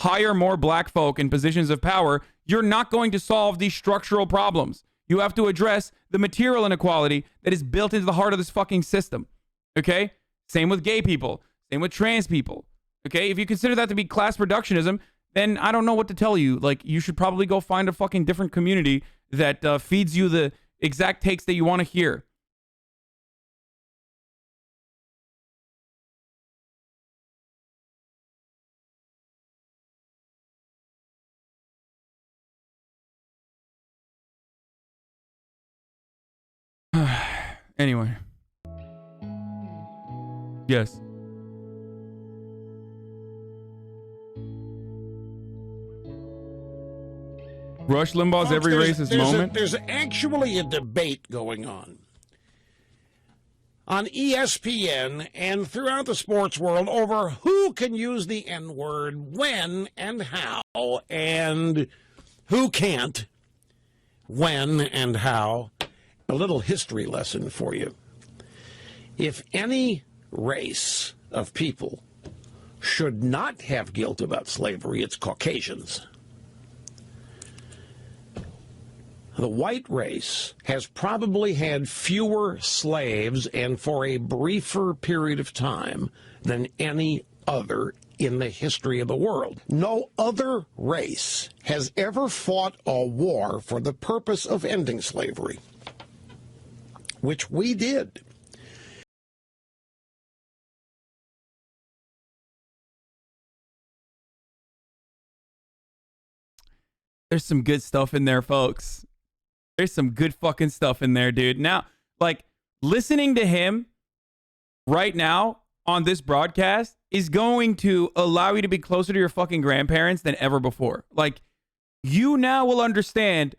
hire more black folk in positions of power, you're not going to solve these structural problems. You have to address the material inequality that is built into the heart of this fucking system. Okay? Same with gay people. Same with trans people. Okay? If you consider that to be class reductionism, then I don't know what to tell you. Like, you should probably go find a fucking different community that feeds you the exact takes that you want to hear. Anyway. Yes. Rush Limbaugh's every racist moment. There's actually a debate going on ESPN and throughout the sports world over who can use the N-word, when and how, and who can't, when and how. A little history lesson for you. If any race of people should not have guilt about slavery, it's Caucasians. The white race has probably had fewer slaves and for a briefer period of time than any other in the history of the world. No other race has ever fought a war for the purpose of ending slavery, which we did. There's some good stuff in there, folks. There's some good fucking stuff in there, dude. Now, like, listening to him right now on this broadcast is going to allow you to be closer to your fucking grandparents than ever before. Like, you now will understand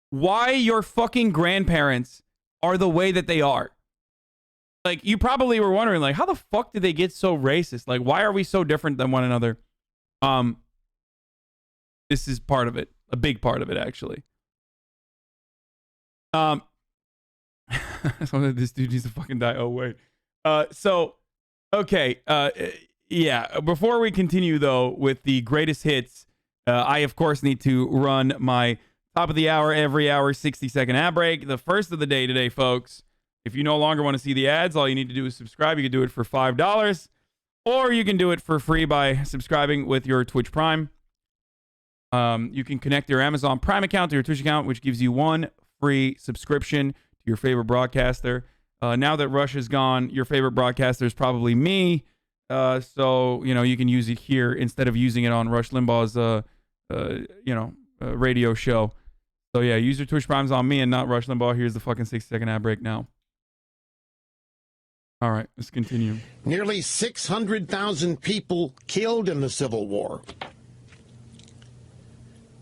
why your fucking grandparents are the way that they are. Like, you probably were wondering, like, how the fuck did they get so racist? Like, why are we so different than one another? This is part of it. A big part of it, actually. So this dude needs to fucking die. Oh, wait. Okay. Yeah. Before we continue, though, with the greatest hits, I, of course, need to run my top of the hour, every hour, 60-second ad break. The first of the day today, folks. If you no longer want to see the ads, all you need to do is subscribe. You can do it for $5, or you can do it for free by subscribing with your Twitch Prime. You can connect your Amazon Prime account to your Twitch account, which gives you one free subscription to your favorite broadcaster. Now that Rush is gone, your favorite broadcaster is probably me. So, you know, you can use it here instead of using it on Rush Limbaugh's, radio show. So, yeah, use your Twitch Primes on me and not Rush Limbaugh. Here's the fucking 60-second ad break now. All right, let's continue. Nearly 600,000 people killed in the Civil War.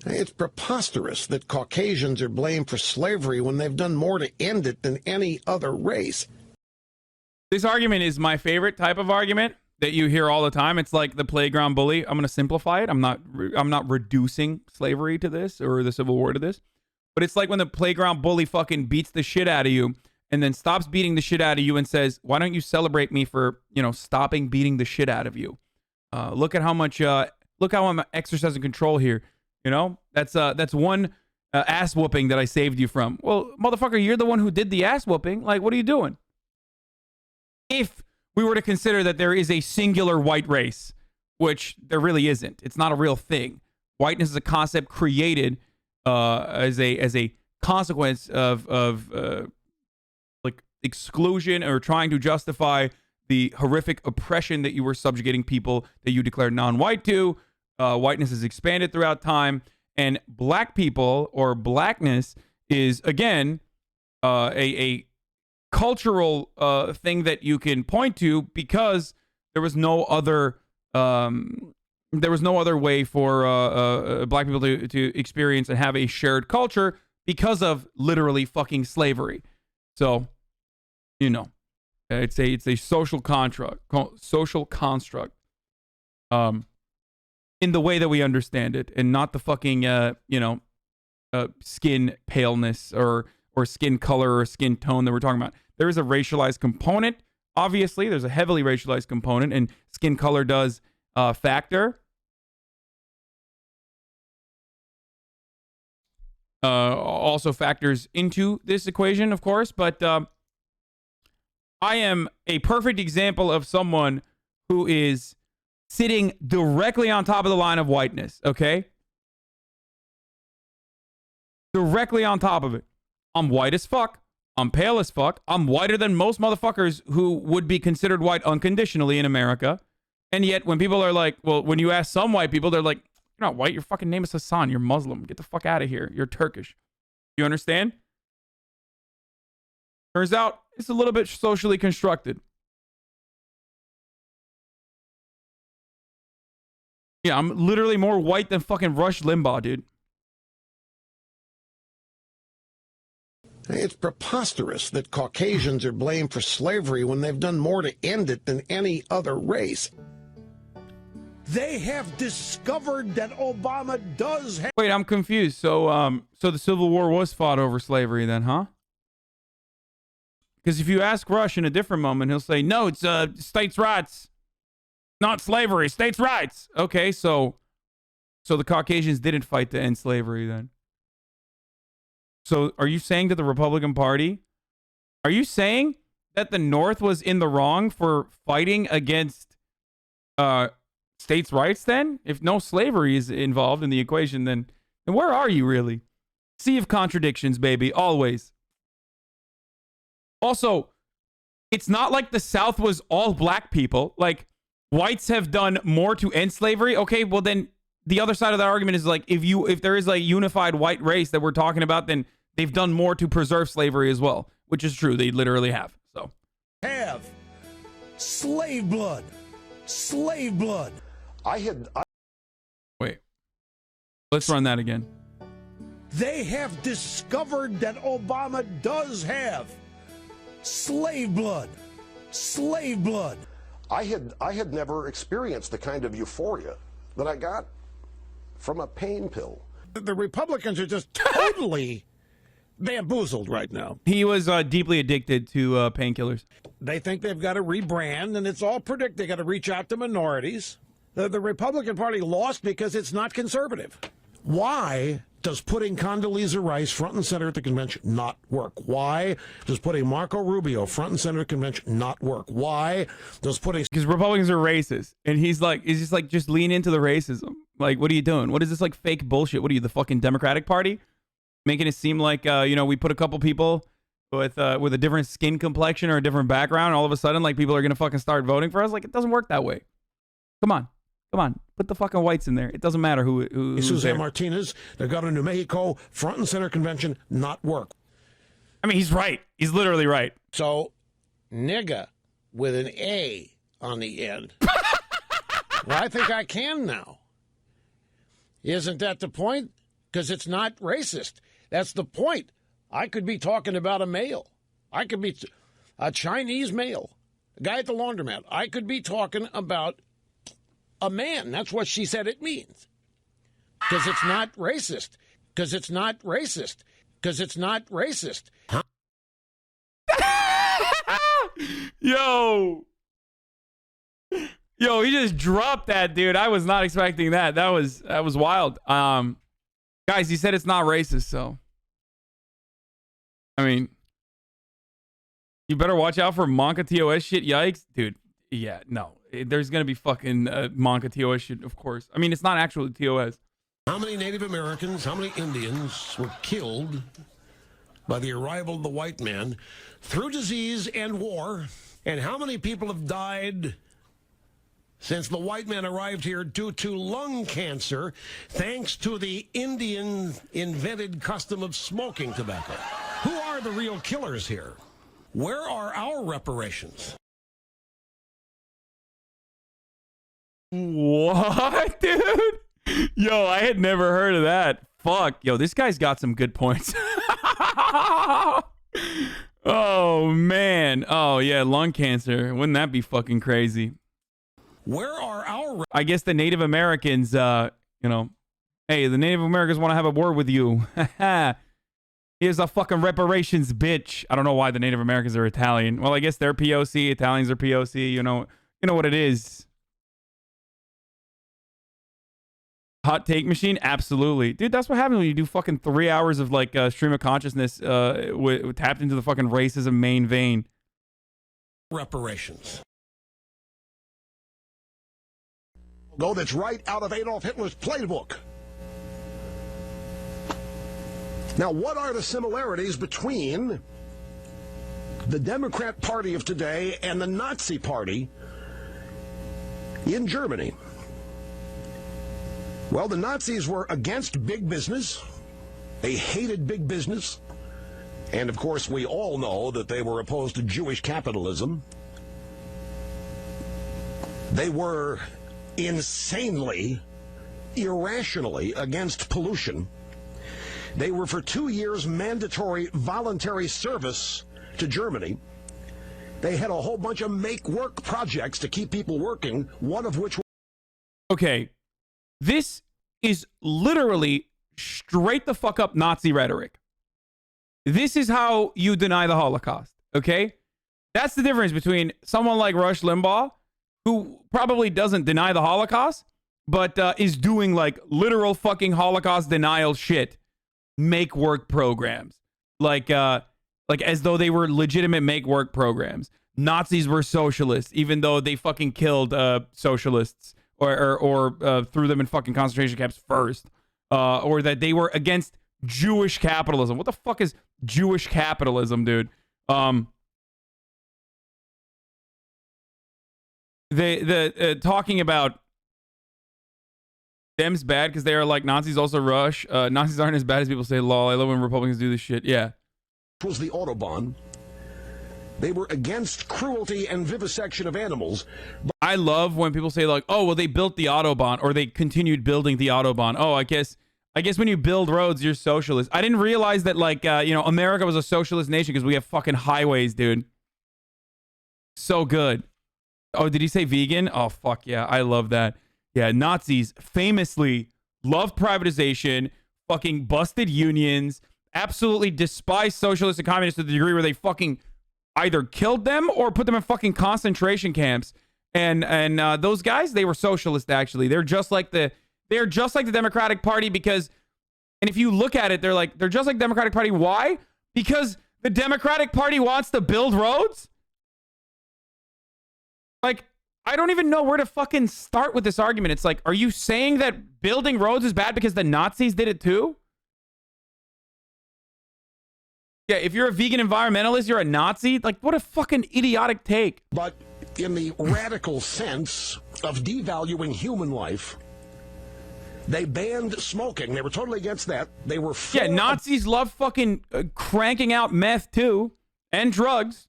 It's preposterous that Caucasians are blamed for slavery when they've done more to end it than any other race. This argument is my favorite type of argument that you hear all the time. It's like the playground bully. I'm going to simplify it. I'm not reducing slavery to this or the Civil War to this. But it's like when the playground bully fucking beats the shit out of you and then stops beating the shit out of you and says, why don't you celebrate me for, stopping beating the shit out of you? Look at how much, look how I'm exercising control here. That's one ass whooping that I saved you from. Well, motherfucker, you're the one who did the ass whooping. Like, what are you doing? If we were to consider that there is a singular white race, which there really isn't. It's not a real thing. Whiteness is a concept created as a consequence of like exclusion or trying to justify the horrific oppression that you were subjugating people that you declared non-white to. Whiteness has expanded throughout time, and black people or blackness is again a cultural thing that you can point to because there was no other way for black people to experience and have a shared culture because of literally fucking slavery. So, it's a social construct, in the way that we understand it, and not the fucking skin paleness or skin color or skin tone that we're talking about. There is a racialized component. Obviously, there's a heavily racialized component, and skin color does factor. also factors into this equation, of course. But I am a perfect example of someone who is sitting directly on top of the line of whiteness, okay? Directly on top of it. I'm white as fuck. I'm pale as fuck. I'm whiter than most motherfuckers who would be considered white unconditionally in America. And yet, when people are like, well, when you ask some white people, they're like, you're not white. Your fucking name is Hassan. You're Muslim. Get the fuck out of here. You're Turkish. You understand? Turns out, it's a little bit socially constructed. Yeah, I'm literally more white than fucking Rush Limbaugh, dude. It's preposterous that Caucasians are blamed for slavery when they've done more to end it than any other race. They have discovered that Obama does have... Wait, I'm confused. So the Civil War was fought over slavery then, huh? Because if you ask Rush in a different moment, he'll say, no, it's states' rights. Not slavery, states' rights. Okay, so the Caucasians didn't fight to end slavery then. So are you saying to the Republican Party, are you saying that the North was in the wrong for fighting against states' rights then? If no slavery is involved in the equation, then where are you really? Sea of contradictions, baby, always. Also, it's not like the South was all black people. Like, whites have done more to end slavery. Okay, well then the other side of that argument is like, if there is a unified white race that we're talking about, then they've done more to preserve slavery as well, which is true. They literally have. So have slave blood. Slave blood. Wait. Let's run that again. They have discovered that Obama does have slave blood. Slave blood. I had never experienced the kind of euphoria that I got from a pain pill. The Republicans are just totally bamboozled right now. He was deeply addicted to painkillers. They think they've got to rebrand, and it's all predicted. They got to reach out to minorities. The Republican Party lost because it's not conservative. Why does putting Condoleezza Rice front and center at the convention not work? Why does putting Marco Rubio front and center at the convention not work? Why does putting... Because Republicans are racist. And he's just like, just lean into the racism. Like, what are you doing? What is this like fake bullshit? What are you, the fucking Democratic Party? Making it seem like, we put a couple people with a different skin complexion or a different background, and all of a sudden, like, people are going to fucking start voting for us? Like, it doesn't work that way. Come on. Put the fucking whites in there. It doesn't matter who's Susan there. Martinez, the governor of New Mexico, front and center convention, not work. I mean, he's right. He's literally right. So, nigga with an A on the end. Well, I think I can now. Isn't that the point? Because it's not racist. That's the point. I could be talking about a male. I could be a Chinese male, a guy at the laundromat. I could be talking about a man. That's what she said it means. Because it's not racist. Because it's not racist. Because it's not racist. Huh? Yo, he just dropped that, dude. I was not expecting that. That was wild. Guys, he said it's not racist, so I mean, you better watch out for Monka TOS shit. Yikes, dude. Yeah, no. There's going to be fucking Monka TOS shit, of course. I mean, it's not actually TOS. How many Native Americans, how many Indians were killed by the arrival of the white man through disease and war? And how many people have died since the white man arrived here due to lung cancer, thanks to the Indian invented custom of smoking tobacco? Who are the real killers here? Where are our reparations? What, dude? Yo, I had never heard of that. Fuck. Yo, this guy's got some good points. Oh, man. Oh, yeah, lung cancer. Wouldn't that be fucking crazy? Where are our... I guess the Native Americans, hey, the Native Americans want to have a word with you. Here's a fucking reparations, bitch. I don't know why the Native Americans are Italian. Well, I guess they're POC. Italians are POC. You know what it is. Hot take machine? Absolutely. Dude, that's what happens when you do fucking 3 hours of like stream of consciousness tapped into the fucking racism main vein. Reparations. Go that's right out of Adolf Hitler's playbook. Now, what are the similarities between the Democrat Party of today and the Nazi Party in Germany? Well, the Nazis were against big business. They hated big business. And, of course, we all know that they were opposed to Jewish capitalism. They were insanely, irrationally against pollution. They were for 2 years mandatory voluntary service to Germany. They had a whole bunch of make-work projects to keep people working, one of which... Okay, this is literally straight the fuck up Nazi rhetoric. This is how you deny the Holocaust, okay? That's the difference between someone like Rush Limbaugh, who probably doesn't deny the Holocaust, but is doing like literal fucking Holocaust denial shit. Make work programs. Like as though they were legitimate make work programs. Nazis were socialists, even though they fucking killed socialists or threw them in fucking concentration camps first. Or that they were against Jewish capitalism. What the fuck is Jewish capitalism, dude? Talking about them's bad because they are like Nazis also rush. Nazis aren't as bad as people say, lol. I love when Republicans do this shit. Yeah. Was the Autobahn. They were against cruelty and vivisection of animals. I love when people say like, oh, well, they built the Autobahn or they continued building the Autobahn. Oh, I guess when you build roads, you're socialist. I didn't realize that like, America was a socialist nation because we have fucking highways, dude. So good. Oh, did he say vegan? Oh, fuck yeah. I love that. Yeah, Nazis famously loved privatization, fucking busted unions, absolutely despised socialists and communists to the degree where they fucking either killed them or put them in fucking concentration camps. And those guys, they were socialist actually. They're just like the Democratic Party because, and if you look at it, they're just like the Democratic Party. Why? Because the Democratic Party wants to build roads. Like, I don't even know where to fucking start with this argument. It's like, are you saying that building roads is bad because the Nazis did it too? Yeah, if you're a vegan environmentalist, you're a Nazi? Like, what a fucking idiotic take. But in the radical sense of devaluing human life, they banned smoking. They were totally against that. They were... Yeah, Nazis love fucking cranking out meth too, and drugs.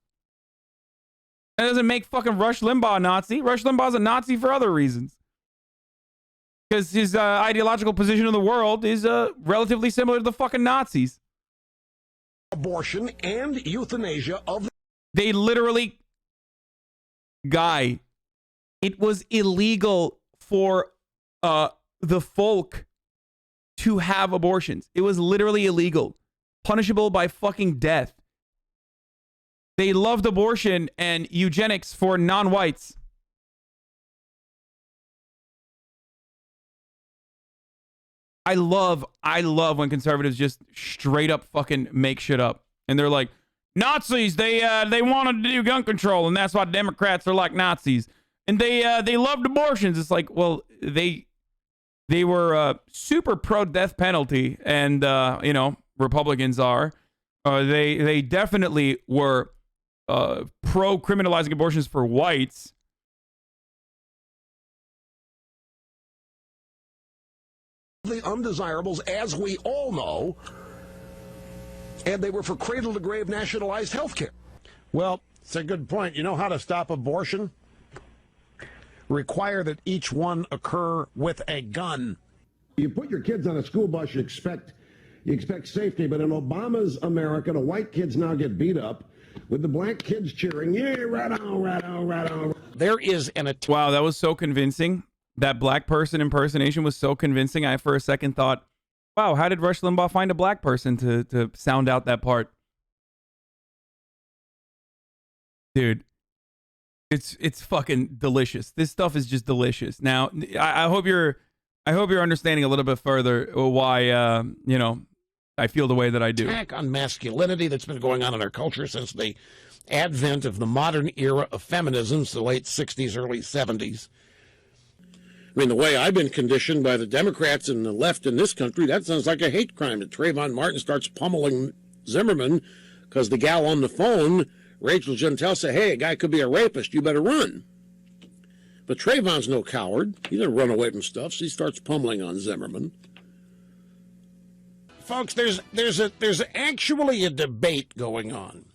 That doesn't make fucking Rush Limbaugh a Nazi. Rush Limbaugh's a Nazi for other reasons. Because his ideological position in the world is relatively similar to the fucking Nazis. Abortion and euthanasia of... They literally... Guy, it was illegal for the folk to have abortions. It was literally illegal. Punishable by fucking death. They loved abortion and eugenics for non-whites. I love when conservatives just straight up fucking make shit up. And they're like, Nazis, they wanted to do gun control, and that's why Democrats are like Nazis. And they loved abortions. It's like, well, they were super pro death penalty, and Republicans are. They definitely were pro criminalizing abortions for whites. The undesirables, as we all know, and they were for cradle-to-grave nationalized health care. Well, it's a good point. You know how to stop abortion? Require that each one occur with a gun. You put your kids on a school bus, you expect safety, but in Obama's America, the white kids now get beat up with the black kids cheering, yeah, right on, right on, right on. There is an Wow, that was so convincing. That black person impersonation was so convincing. I for a second thought, wow, how did Rush Limbaugh find a black person to sound out that part? Dude, it's fucking delicious. This stuff is just delicious. Now, I hope you're I hope you're understanding a little bit further why, you know, I feel the way that I do. Attack on masculinity that's been going on in our culture since the advent of the modern era of feminism, the late 60s, early 70s. I mean, the way I've been conditioned by the Democrats and the left in this country, that sounds like a hate crime. That Trayvon Martin starts pummeling Zimmerman because the gal on the phone, Rachel Jeantel, said, hey, a guy could be a rapist, you better run. But Trayvon's no coward. He didn't run away from stuff, so he starts pummeling on Zimmerman. Folks, there's actually a debate going on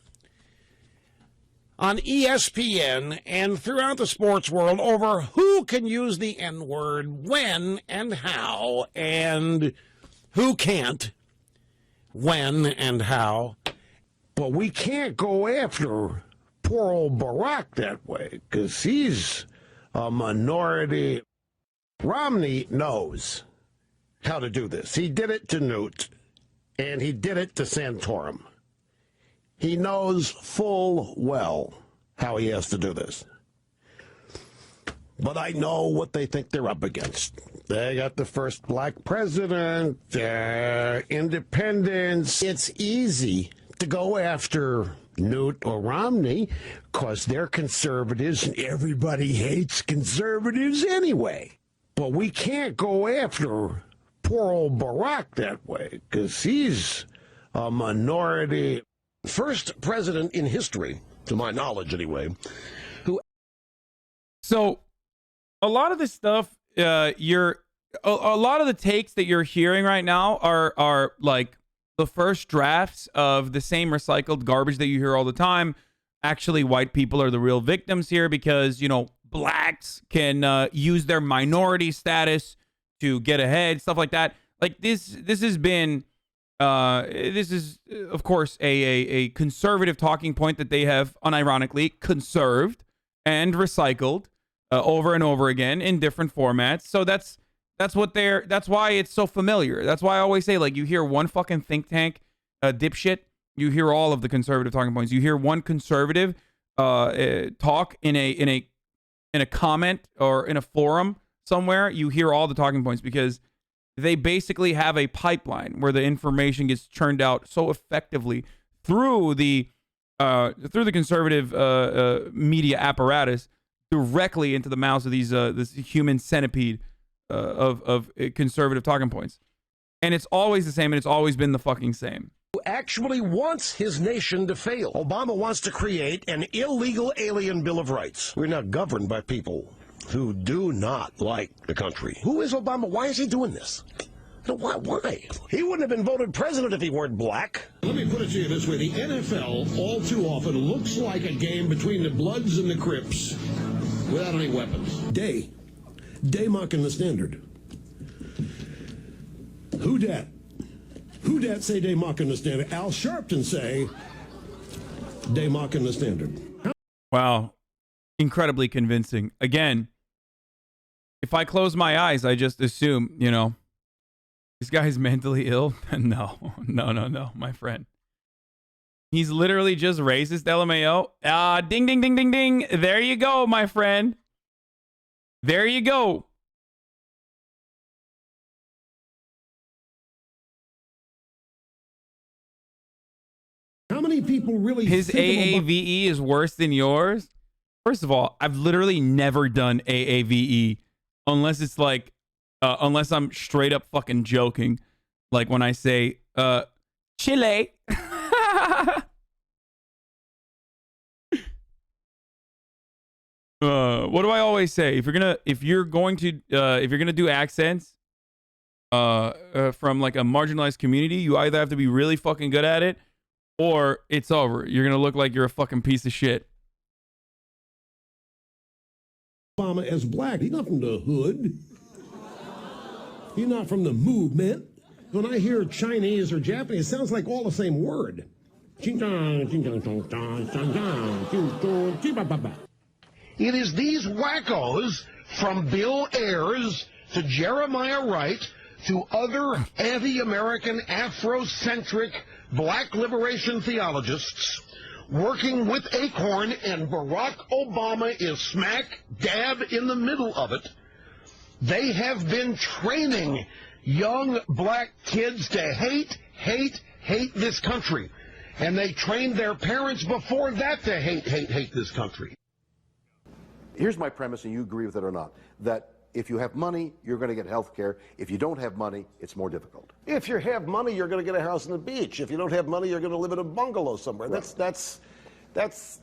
ESPN and throughout the sports world over who can use the N-word, when and how, and who can't, when and how. But we can't go after poor old Barack that way, because he's a minority. Romney knows how to do this. He did it to Newt, and he did it to Santorum. He knows full well how he has to do this. But I know what they think they're up against. They got the first black president, independence. It's easy to go after Newt or Romney because they're conservatives and everybody hates conservatives anyway. But we can't go after poor old Barack that way because he's a minority. First president in history, to my knowledge anyway, who... So a lot of this stuff, a lot of the takes that you're hearing right now are like the first drafts of the same recycled garbage that you hear all the time. Actually, white people are the real victims here because, you know, blacks can use their minority status to get ahead, stuff like that. Like this has been, this is, of course, a conservative talking point that they have unironically conserved and recycled over and over again in different formats. So that's why it's so familiar. That's why I always say, like, you hear one fucking think tank dipshit, you hear all of the conservative talking points. You hear one conservative talk in a comment or in a forum somewhere, you hear all the talking points because they basically have a pipeline where the information gets churned out so effectively through the conservative media apparatus directly into the mouths of these this human centipede of conservative talking points. And it's always the same, and it's always been the fucking same. Who actually wants his nation to fail. Obama wants to create an illegal alien Bill of Rights. We're not governed by people who do not like the country. Who is Obama? Why is he doing this? No, why? He wouldn't have been voted president if he weren't black. Let me put it to you this way. The NFL, all too often, looks like a game between the Bloods and the Crips without any weapons. Day mocking the standard. Who dat? Who dat say they mocking the standard? Al Sharpton say they mocking the standard. Wow. Incredibly convincing. Again, if I close my eyes, I just assume, you know, this guy's mentally ill. No, my friend. He's literally just racist, LMAO. Ding, ding, ding, ding, ding. There you go, my friend. There you go. How many people really His AAVE is worse than yours? First of all, I've literally never done AAVE unless it's like, unless I'm straight up fucking joking. Like when I say, Chile. What do I always say? If you're going to do accents, from like a marginalized community, you either have to be really fucking good at it, or it's over. You're gonna look like you're a fucking piece of shit. Obama as black. He's not from the hood. He's not from the movement. When I hear Chinese or Japanese, it sounds like all the same word. It is these wackos, from Bill Ayers to Jeremiah Wright to other anti-American, Afrocentric, black liberation theologists, working with Acorn, and Barack Obama is smack dab in the middle of it, They have been training young black kids to hate this country. And they trained their parents before that to hate this country. Here's my premise, and you agree with it or not, that if you have money, you're going to get health care. If you don't have money, it's more difficult. If you have money, you're going to get a house on the beach. If you don't have money, you're going to live in a bungalow somewhere. Right. That's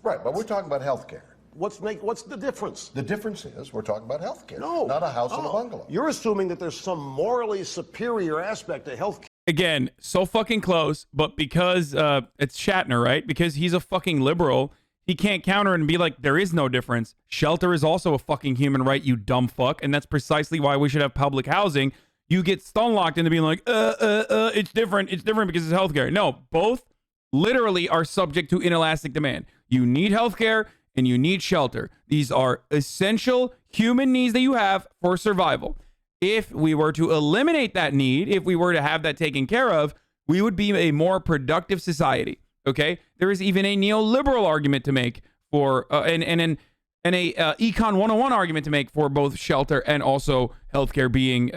Right, but we're talking about health care. what's the difference? The difference is we're talking about health care, No, not a house in a bungalow. You're assuming that there's some morally superior aspect to health care. Again, so fucking close, but because it's Shatner, right? Because he's a fucking liberal, he can't counter and be like, there is no difference. Shelter is also a fucking human right, you dumb fuck, and that's precisely why we should have public housing. You get stun locked into being like, it's different because it's healthcare. No, both literally are subject to inelastic demand. You need healthcare and you need shelter. These are essential human needs that you have for survival. If we were to eliminate that need, if we were to have that taken care of, we would be a more productive society. Okay, there is even a neoliberal argument to make for and a Econ 101 argument to make for both shelter and also healthcare being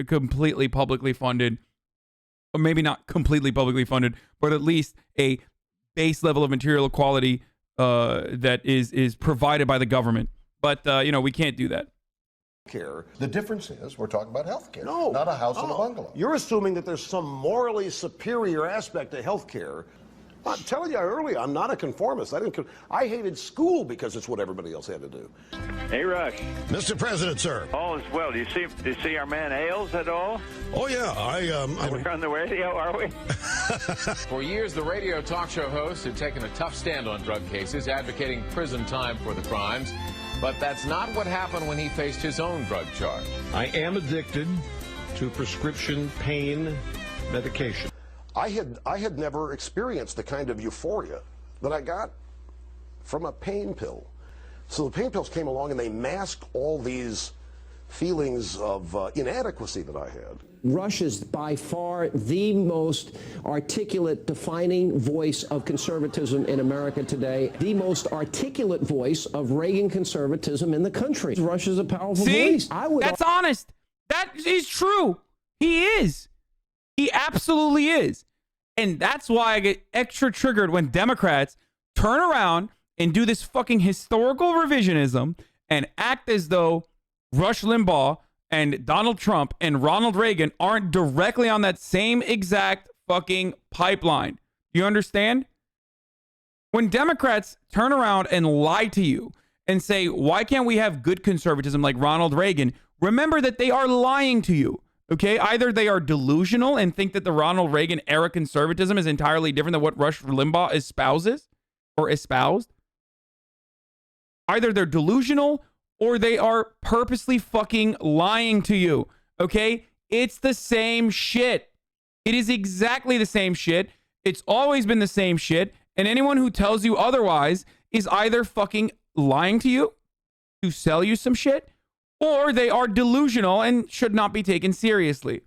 completely publicly funded, or maybe not completely publicly funded, but at least a base level of material equality that is provided by the government. But we can't do that. Care. The difference is we're talking about health care, No, not a house in a bungalow. You're assuming that there's some morally superior aspect to health care. I'm telling you earlier, I'm not a conformist. I hated school because it's what everybody else had to do. Hey, Rush. Mr. President, sir. All is well. Do you see our man Ailes at all? Oh yeah, We're on the radio, are we? For years, the radio talk show host had taken a tough stand on drug cases, advocating prison time for the crimes. But that's not what happened when he faced his own drug charge. I am addicted to prescription pain medication. I had never experienced the kind of euphoria that I got from a pain pill. So the pain pills came along and they masked all these feelings of inadequacy that I had. Rush is by far the most articulate, defining voice of conservatism in America today, the most articulate voice of Reagan conservatism in the country. Rush is a powerful voice. That's honest. That is true. He is. He absolutely is. And that's why I get extra triggered when Democrats turn around and do this fucking historical revisionism and act as though Rush Limbaugh and Donald Trump and Ronald Reagan aren't directly on that same exact fucking pipeline. You understand? When Democrats turn around and lie to you and say, why can't we have good conservatism like Ronald Reagan? Remember that they are lying to you. Okay, either they are delusional and think that the Ronald Reagan era conservatism is entirely different than what Rush Limbaugh espouses or espoused. Either they're delusional or they are purposely fucking lying to you. Okay, it's the same shit. It is exactly the same shit. It's always been the same shit. And anyone who tells you otherwise is either fucking lying to you to sell you some shit, or they are delusional and should not be taken seriously.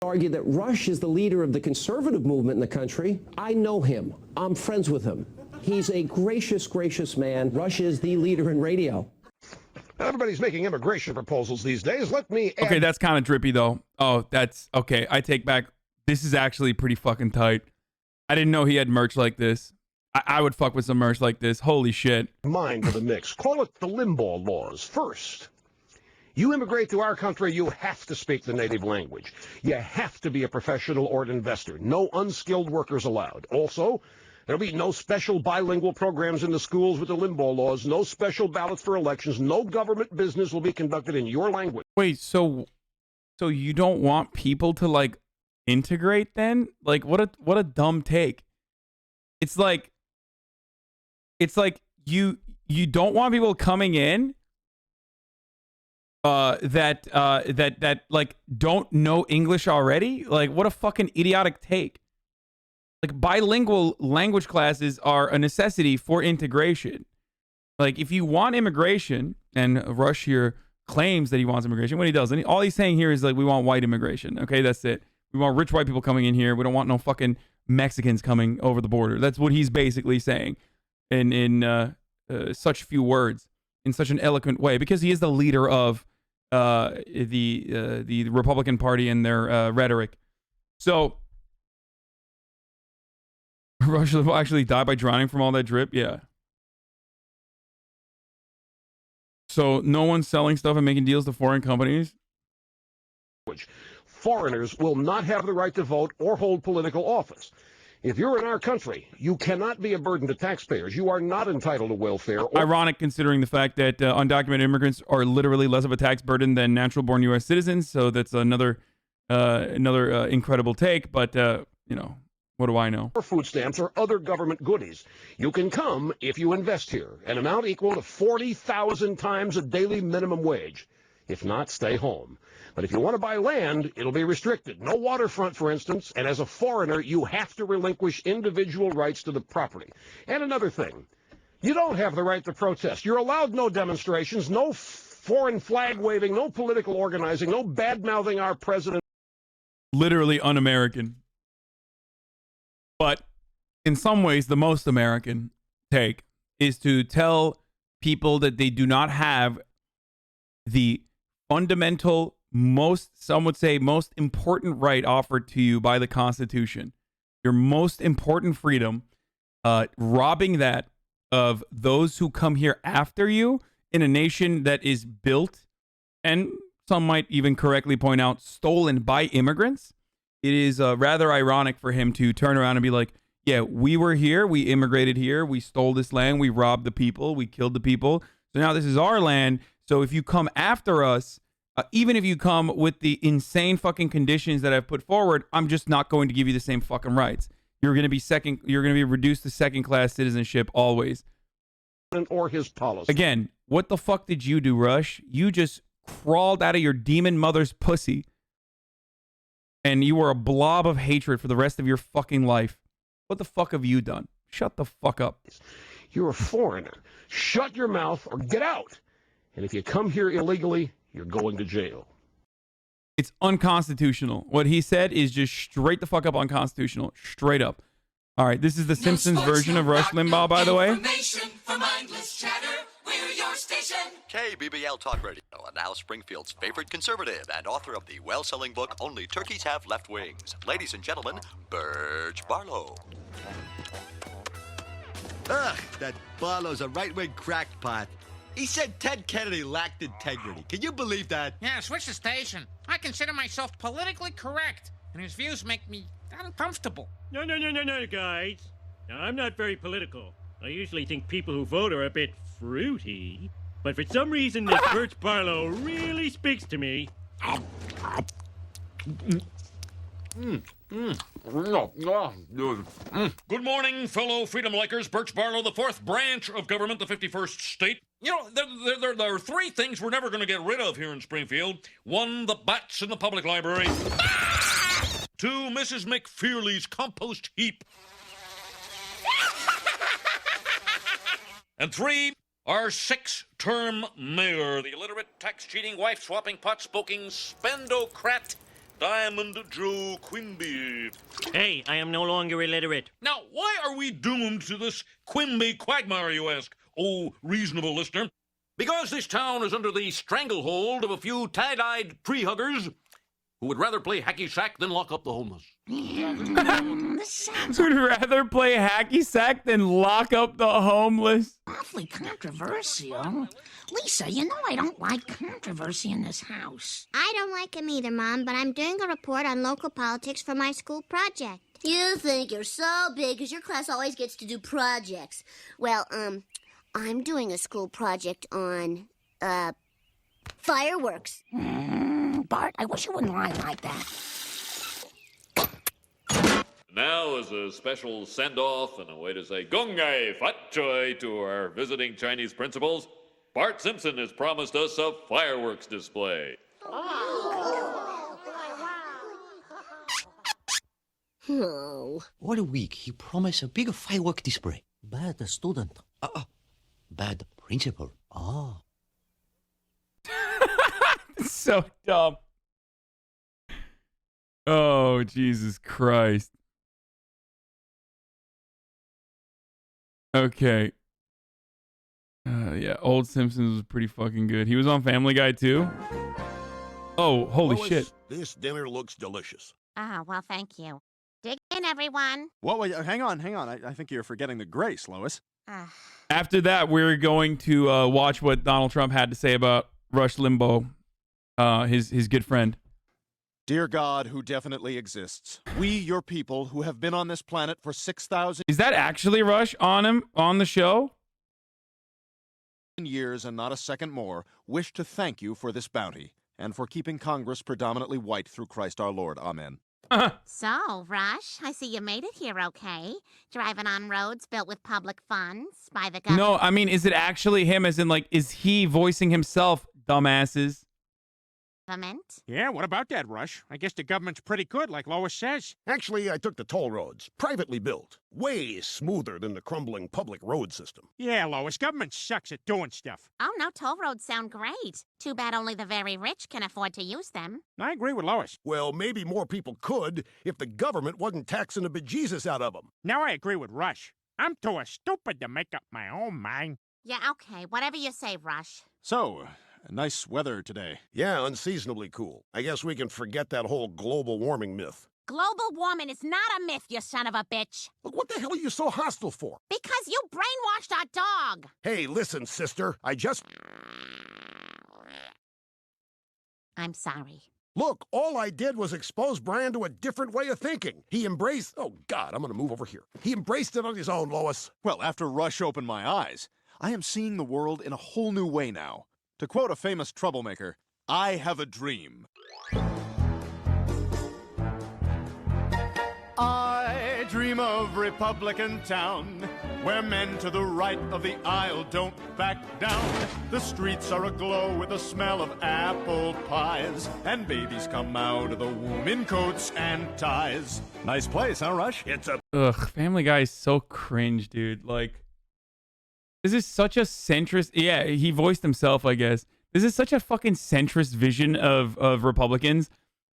Argue that Rush is the leader of the conservative movement in the country. I know him. I'm friends with him. He's a gracious, gracious man. Rush is the leader in radio. Everybody's making immigration proposals these days. Let me add... Okay, that's kind of drippy though. Oh, that's okay. I take back. This is actually pretty fucking tight. I didn't know he had merch like this. I would fuck with some merch like this. Holy shit. mind to the mix. Call it the Limbaugh laws. First, you immigrate to our country, you have to speak the native language. You have to be a professional or an investor. No unskilled workers allowed. Also, there'll be no special bilingual programs in the schools with the Limbaugh laws, no special ballots for elections, no government business will be conducted in your language. Wait, so you don't want people to like integrate then? Like what a dumb take. It's like you don't want people coming in that like don't know English already? Like what a fucking idiotic take. Like bilingual language classes are a necessity for integration. Like if you want immigration, and Rush here claims that he wants immigration when he doesn't, all he's saying here is like we want white immigration. Okay, that's it. We want rich white people coming in here. We don't want no fucking Mexicans coming over the border. That's what he's basically saying in such few words, in such an eloquent way, because he is the leader of the Republican Party and their rhetoric. So Russia will actually die by drowning from all that drip. Yeah. So no one's selling stuff and making deals to foreign companies. Foreigners will not have the right to vote or hold political office. If you're in our country, you cannot be a burden to taxpayers. You are not entitled to welfare. Ironic considering the fact that undocumented immigrants are literally less of a tax burden than natural-born U.S. citizens. So that's another incredible take. But, you know, what do I know? Or food stamps or other government goodies. You can come if you invest here, an amount equal to 40,000 times a daily minimum wage. If not, stay home. But if you want to buy land, it'll be restricted. No waterfront, for instance, and as a foreigner, you have to relinquish individual rights to the property. And another thing, you don't have the right to protest. You're allowed no demonstrations, no foreign flag waving, no political organizing, no bad-mouthing our president. Literally un-American. But in some ways, the most American take is to tell people that they do not have the fundamental, some would say most important right offered to you by the Constitution. Your most important freedom, robbing that of those who come here after you in a nation that is built, and some might even correctly point out, stolen by immigrants. It is rather ironic for him to turn around and be like, yeah, we were here, we immigrated here, we stole this land, we robbed the people, we killed the people, so now this is our land. So if you come after us, even if you come with the insane fucking conditions that I've put forward, I'm just not going to give you the same fucking rights. You're going to be reduced to second-class citizenship always. Or his policy. Again, what the fuck did you do, Rush? You just crawled out of your demon mother's pussy, and you were a blob of hatred for the rest of your fucking life. What the fuck have you done? Shut the fuck up. You're a foreigner. Shut your mouth or get out. And if you come here illegally, you're going to jail. It's unconstitutional. What he said is just straight the fuck up unconstitutional. Straight up. All right, this is the Simpsons version of Rush Limbaugh, by the way. For mindless chatter, we're your station. KBBL Talk Radio, and now Springfield's favorite conservative and author of the well-selling book Only Turkeys Have Left Wings. Ladies and gentlemen, Birch Barlow. Ugh, that Barlow's a right-wing crackpot. He said Ted Kennedy lacked integrity. Can you believe that? Yeah, switch the station. I consider myself politically correct, and his views make me uncomfortable. No, guys. Now, I'm not very political. I usually think people who vote are a bit fruity. But for some reason, this Birch Barlow really speaks to me. Good morning, fellow freedom likers. Birch Barlow, the fourth branch of government, the 51st state. You know, there are three things we're never going to get rid of here in Springfield. One, the bats in the public library. Two, Mrs. McFearley's compost heap. And three, our six-term mayor, the illiterate, tax-cheating, wife-swapping, pot-smoking, spendocrat, Diamond Joe Quimby. Hey, I am no longer illiterate. Now, why are we doomed to this Quimby quagmire, you ask, oh reasonable listener? Because this town is under the stranglehold of a few tie-dyed tree-huggers who would rather play hacky sack than lock up the homeless. Who'd rather play hacky sack than lock up the homeless? Awfully controversial. Lisa, you know I don't like controversy in this house. I don't like him either, Mom, but I'm doing a report on local politics for my school project. You think you're so big because your class always gets to do projects. Well, I'm doing a school project on, fireworks. Bart, I wish you wouldn't lie like that. Now, as a special send-off and a way to say Gonggai Fat Choi to our visiting Chinese principals, Bart Simpson has promised us a fireworks display. Oh. What a week. He promised a big firework display. Bad student. Bad principal. So dumb. Oh, Jesus Christ. Okay. Yeah, old Simpsons was pretty fucking good. He was on Family Guy too. Oh, holy Lois, shit. This dinner looks delicious. Ah, well, thank you. Dig in, everyone. Whoa, wait, hang on. I think you're forgetting the grace, Lois. After that, we're going to watch what Donald Trump had to say about Rush Limbaugh, his good friend. Dear God, who definitely exists, we, your people, who have been on this planet for 6,000 Is that actually Rush on the show? years and not a second more, wish to thank you for this bounty and for keeping Congress predominantly white through Christ our Lord. Amen. So, Rush, I see you made it here okay. Driving on roads built with public funds by the government. No, I mean, is it actually him? As in, like, is he voicing himself, dumbasses? Yeah, what about that, Rush? I guess the government's pretty good, like Lois says. Actually, I took the toll roads, privately built. Way smoother than the crumbling public road system. Yeah, Lois, government sucks at doing stuff. Oh, no, toll roads sound great. Too bad only the very rich can afford to use them. I agree with Lois. Well, maybe more people could if the government wasn't taxing the bejesus out of them. Now I agree with Rush. I'm too stupid to make up my own mind. Yeah, okay, whatever you say, Rush. So, nice weather today. Yeah, unseasonably cool. I guess we can forget that whole global warming myth. Global warming is not a myth, you son of a bitch. Look, what the hell are you so hostile for? Because you brainwashed our dog. Hey, listen, sister, I'm sorry. Look, all I did was expose Brian to a different way of thinking. He embraced... Oh, God, I'm going to move over here. He embraced it on his own, Lois. Well, after Rush opened my eyes, I am seeing the world in a whole new way now. To quote a famous troublemaker, I have a dream. I dream of Republican Town, where men to the right of the aisle don't back down. The streets are aglow with the smell of apple pies, and babies come out of the womb in coats and ties. Nice place, huh, Rush? It's a... Ugh, Family Guy is so cringe, dude. Like, this is such a centrist... Yeah, he voiced himself, I guess. This is such a fucking centrist vision of Republicans.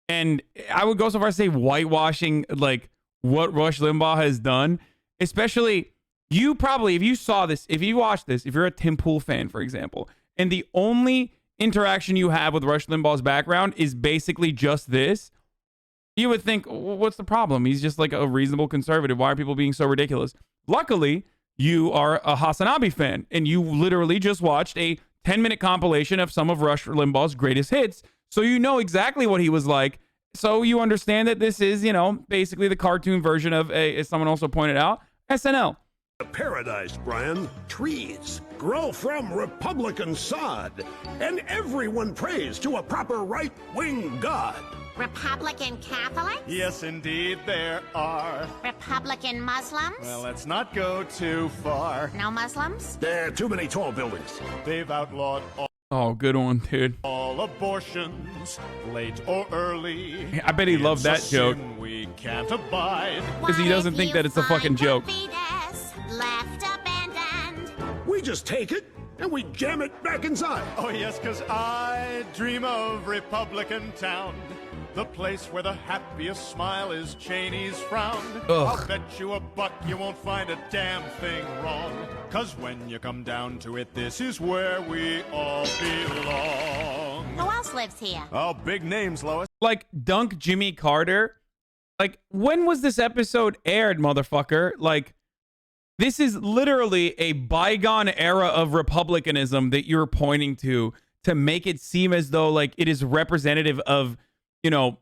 And I would go so far as to say whitewashing, like, what Rush Limbaugh has done. Especially, you probably, if you saw this, if you watched this, if you're a Tim Pool fan, for example, and the only interaction you have with Rush Limbaugh's background is basically just this, you would think, what's the problem? He's just like a reasonable conservative. Why are people being so ridiculous? Luckily, you are a Hasanabi fan, and you literally just watched a 10-minute compilation of some of Rush Limbaugh's greatest hits. So you know exactly what he was like. So you understand that this is, you know, basically the cartoon version of, as someone also pointed out, SNL. Paradise, Brian. Trees grow from Republican sod, and everyone prays to a proper right-wing God. Republican Catholics? Yes, indeed, there are. Republican Muslims? Well, let's not go too far. No Muslims? There are too many tall buildings. They've outlawed Oh, good one, dude. all abortions, late or early. I bet he loved that joke. We can't abide. Because he doesn't think that it's a fucking joke. Left abandoned. We just take it and we jam it back inside. Oh, yes, because I dream of Republican Town. The place where the happiest smile is Cheney's frown. I'll bet you a buck you won't find a damn thing wrong. 'Cause when you come down to it, this is where we all belong. Who else lives here? Oh, big names, Lois. Like, dunk Jimmy Carter. Like, when was this episode aired, motherfucker? Like, this is literally a bygone era of republicanism that you're pointing to make it seem as though, like, it is representative of, you know,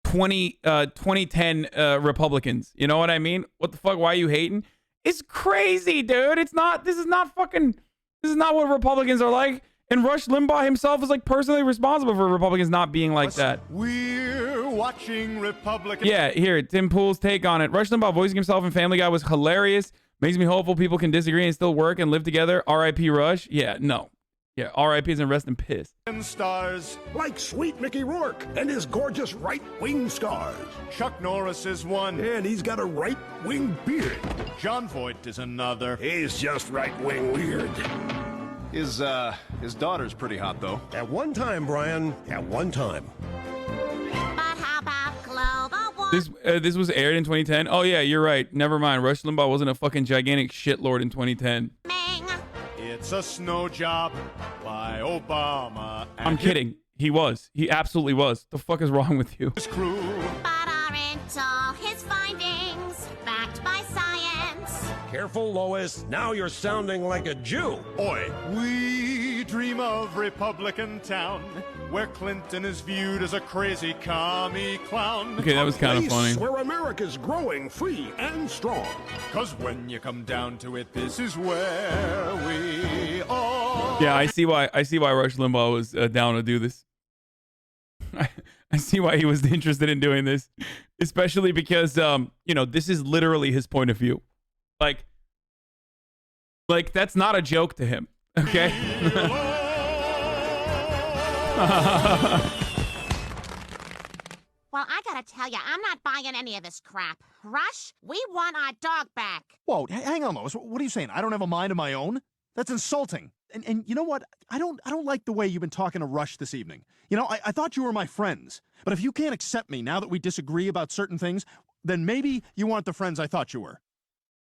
2010 Republicans. You know what I mean? What the fuck? Why are you hating? It's crazy, dude. This is not what Republicans are like. And Rush Limbaugh himself is like personally responsible for Republicans not being like that. We're watching Republican. Yeah, here, Tim Pool's take on it. Rush Limbaugh voicing himself in Family Guy was hilarious. Makes me hopeful people can disagree and still work and live together. R.I.P. Rush. Yeah, no. Yeah, R.I.P. and rest in piss. Stars like sweet Mickey Rourke and his gorgeous right-wing scars. Chuck Norris is one. And he's got a right-wing beard. John Voight is another. He's just right-wing weird. His daughter's pretty hot, though. At one time, Brian. At one time. But how about global warming? This was aired in 2010. Oh, yeah, you're right. Never mind. Rush Limbaugh wasn't a fucking gigantic shitlord in 2010. It's a snow job by Obama. I'm kidding. He was. He absolutely was. The fuck is wrong with you? His crew. But aren't all his findings backed by science? Careful, Lois. Now you're sounding like a Jew. Oi. We dream of Republican town, where Clinton is viewed as a crazy commie clown. Okay, that was kind of funny. Where America's growing free and strong. 'Cause when you come down to it, this is where we are. Yeah, I see why Rush Limbaugh was down to do this. I see why he was interested in doing this, especially because this is literally his point of view. Like that's not a joke to him. Okay. Well, I gotta tell you, I'm not buying any of this crap. Rush, we want our dog back. Whoa, hang on, Lois. What are you saying? I don't have a mind of my own? That's insulting. And you know what? I don't like the way you've been talking to Rush this evening. You know, I thought you were my friends. But if you can't accept me now that we disagree about certain things, then maybe you aren't the friends I thought you were.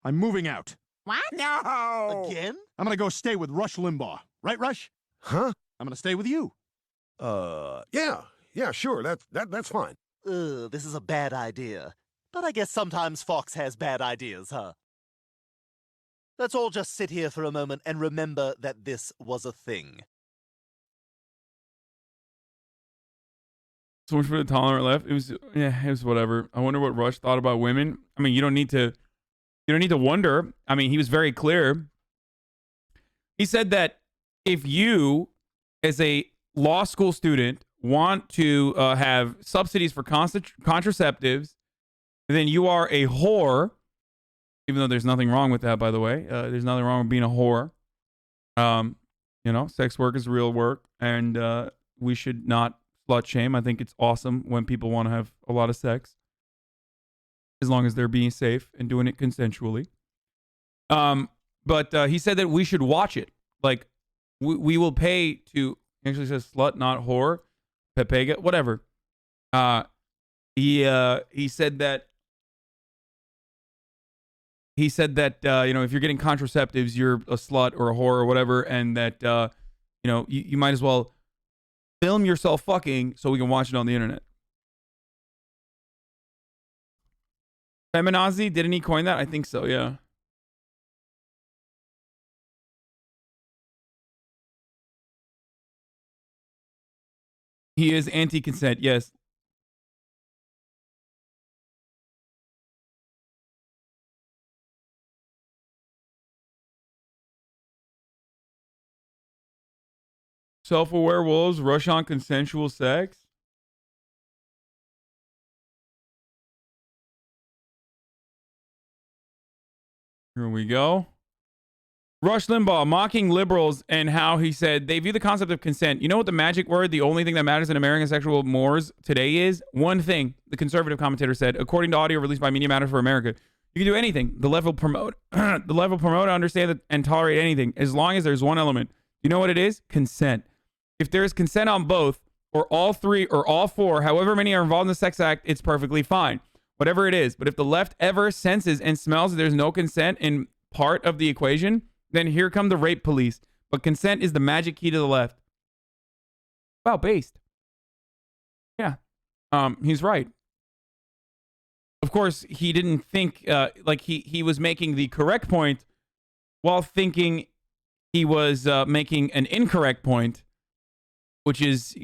I'm moving out. What? No! Again? I'm gonna go stay with Rush Limbaugh. Right, Rush? Huh? I'm gonna stay with you. Yeah, sure. That's fine. This is a bad idea. But I guess sometimes Fox has bad ideas, huh? Let's all just sit here for a moment and remember that this was a thing. So much for the tolerant left. It was whatever. I wonder what Rush thought about women. I mean, you don't need to wonder. I mean, he was very clear. He said that if you, as a law school student, want to have subsidies for contraceptives, then you are a whore. Even though there's nothing wrong with that, by the way. There's nothing wrong with being a whore. Sex work is real work, and we should not slut shame. I think it's awesome when people want to have a lot of sex, as long as they're being safe and doing it consensually. But he said that we should watch it. Like, we will pay to, actually says slut, not whore, pepega, whatever. He said that, if you're getting contraceptives, you're a slut or a whore or whatever, and that, you might as well film yourself fucking so we can watch it on the internet. Feminazi, didn't he coin that? I think so, yeah. He is anti-consent, yes. Self-aware wolves rush on consensual sex. Here we go. Rush Limbaugh mocking liberals and how he said they view the concept of consent. You know what the magic word, the only thing that matters in American sexual mores today is? One thing, the conservative commentator said, according to audio released by Media Matters for America. You can do anything. The level promote, understand that, and tolerate anything as long as there's one element. You know what it is? Consent. If there is consent on both, or all three, or all four, however many are involved in the sex act, it's perfectly fine. Whatever it is. But if the left ever senses and smells that there's no consent in part of the equation, then here come the rape police. But consent is the magic key to the left. Wow, based. Yeah. He's right. Of course, he didn't think, he was making the correct point while thinking he was making an incorrect point, which is,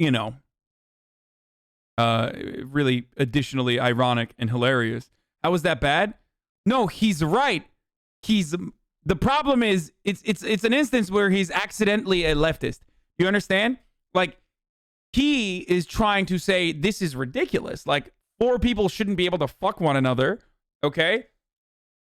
really additionally ironic and hilarious. How was that bad? No, he's right. The problem is it's an instance where he's accidentally a leftist. You understand? Like, he is trying to say this is ridiculous. Like, 4 people shouldn't be able to fuck one another. Okay?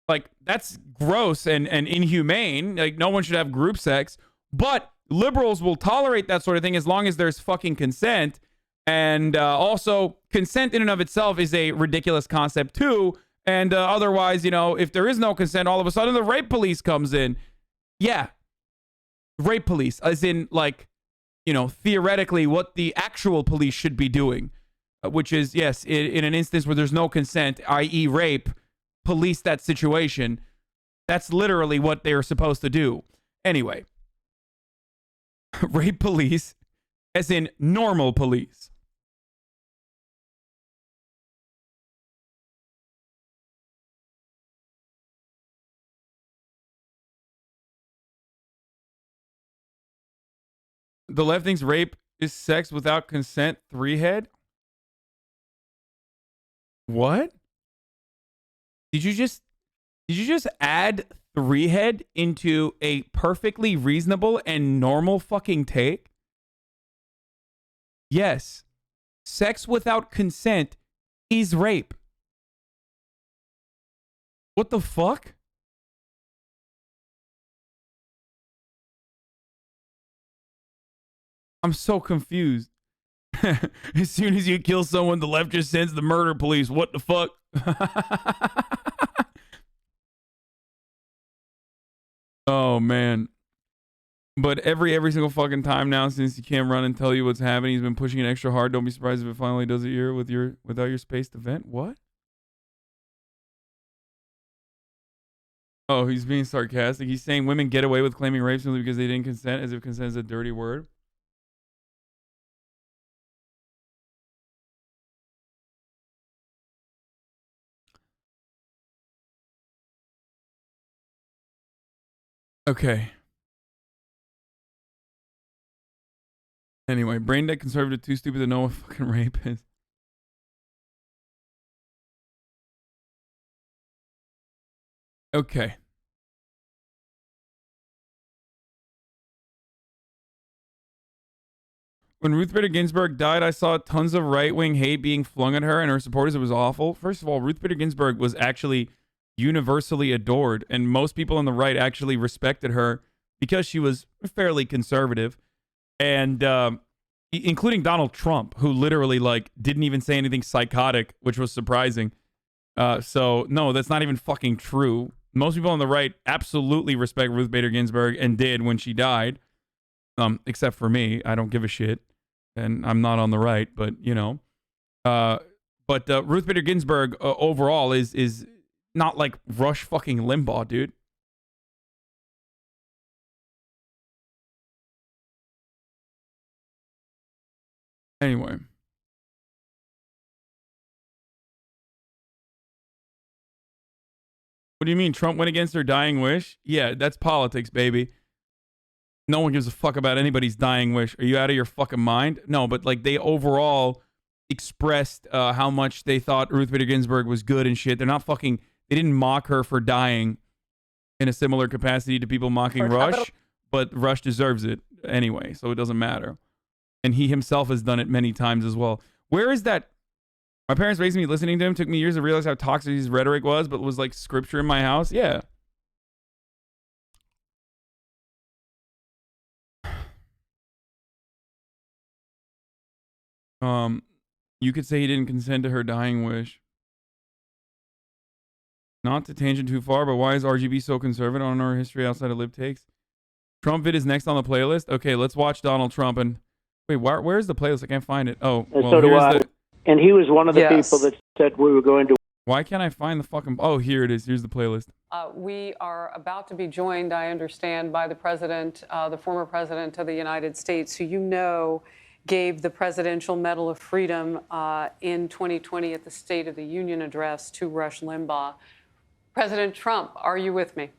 Like, that's gross and inhumane. Like, no one should have group sex. But liberals will tolerate that sort of thing as long as there's fucking consent. And also, consent in and of itself is a ridiculous concept too. And otherwise, if there is no consent, all of a sudden the rape police comes in. Yeah. Rape police, as in, theoretically what the actual police should be doing. Which is, yes, in an instance where there's no consent, i.e. rape, police that situation. That's literally what they're supposed to do. Anyway, Rape police, as in normal police. The left thinks rape is sex without consent. 3-head? What? Did you just add 3-head into a perfectly reasonable and normal fucking take? Yes. Sex without consent is rape. What the fuck? I'm so confused. As soon as you kill someone, the left just sends the murder police. What the fuck? Oh, man. But every single fucking time now, since he can't run and tell you what's happening, he's been pushing it extra hard. Don't be surprised if it finally does it here without your space to vent. What? Oh, he's being sarcastic. He's saying women get away with claiming rape simply because they didn't consent, as if consent is a dirty word. Okay. Anyway, brain dead conservative, too stupid to know what fucking rape is. Okay. When Ruth Bader Ginsburg died, I saw tons of right-wing hate being flung at her and her supporters. It was awful. First of all, Ruth Bader Ginsburg was actually universally adored, and most people on the right actually respected her because she was fairly conservative, and including Donald Trump, who literally like didn't even say anything psychotic, which was surprising. So no, that's not even fucking true. Most people on the right absolutely respect Ruth Bader Ginsburg and did when she died. Except for me, I don't give a shit, and I'm not on the right. But you know, but Ruth Bader Ginsburg overall is not like Rush fucking Limbaugh, dude. Anyway. What do you mean? Trump went against her dying wish? Yeah, that's politics, baby. No one gives a fuck about anybody's dying wish. Are you out of your fucking mind? No, but like they overall expressed how much they thought Ruth Bader Ginsburg was good and shit. They're not fucking, they didn't mock her for dying in a similar capacity to people mocking Rush, but Rush deserves it anyway, so it doesn't matter. And he himself has done it many times as well. Where is that? My parents raised me listening to him. Took me years to realize how toxic his rhetoric was, but it was like scripture in my house. Yeah. You could say he didn't consent to her dying wish. Not to tangent too far, but why is RGB so conservative on our history outside of lib takes? Trump vid is next on the playlist. Okay, let's watch Donald Trump and wait. Where's the playlist? I can't find it. Oh, well, so do here's I. the. And he was one of the people that said we were going to. Why can't I find the fucking? Oh, here it is. Here's the playlist. We are about to be joined, I understand, by the president, the former president of the United States, who you know gave the Presidential Medal of Freedom in 2020 at the State of the Union address to Rush Limbaugh. President Trump, are you with me?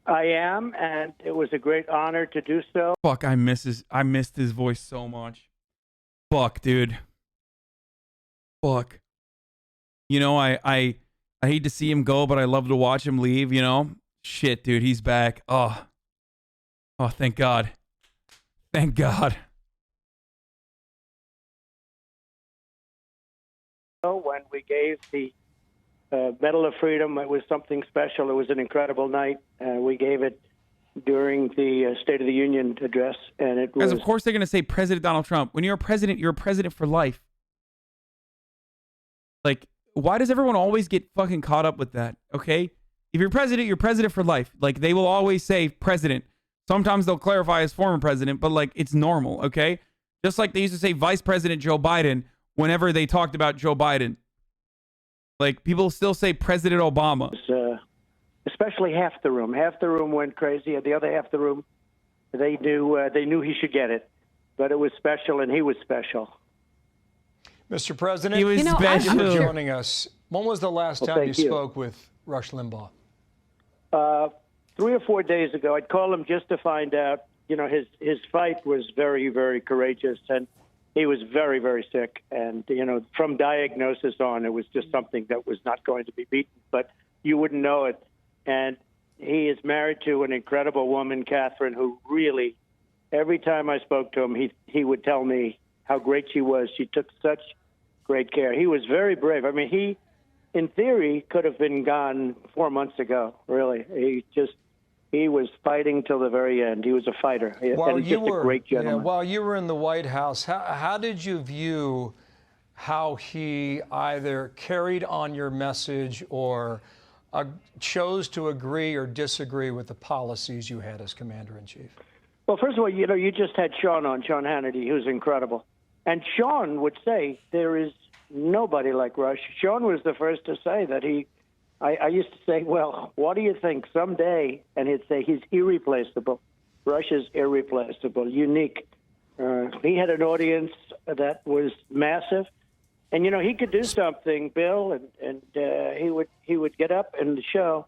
I am, and it was a great honor to do so. Fuck, I missed his voice so much. Fuck, dude. Fuck. You know, I hate to see him go, but I love to watch him leave, you know? Shit, dude, he's back. Oh, thank God. Thank God. When we gave the Medal of Freedom, it was something special. It was an incredible night. We gave it during the State of the Union address, and it was... Because of course they're going to say President Donald Trump. When you're a president for life. Like, why does everyone always get fucking caught up with that? Okay? If you're president for life. Like, they will always say president. Sometimes they'll clarify as former president, but like, it's normal, okay? Just like they used to say Vice President Joe Biden whenever they talked about Joe Biden. Like, people still say President Obama. Especially half the room. Half the room went crazy, and the other half of the room they knew he should get it. But it was special, and he was special. Mr. President, He was thank you for special. joining us. When was the last time you thank you. spoke with Rush Limbaugh? 3 or 4 days ago, I'd call him just to find out. You know, his fight was very, very courageous, and he was very, very sick. And, you know, from diagnosis on, it was just something that was not going to be beaten, but you wouldn't know it. And he is married to an incredible woman, Catherine, who really, every time I spoke to him, he would tell me how great she was. She took such great care. He was very brave. I mean, he, in theory, could have been gone 4 months ago, really. He was fighting till the very end. He was a fighter. And he's just a great gentleman. while you were in the White House, how did you view how he either carried on your message or chose to agree or disagree with the policies you had as Commander-in-Chief? Well, first of all, you know, you just had Sean on, Sean Hannity, who's incredible. And Sean would say there is nobody like Rush. Sean was the first to say that I used to say, well, what do you think someday? And he'd say he's irreplaceable. Rush is irreplaceable, unique. He had an audience that was massive. And, you know, he could do something, Bill, and he would get up in the show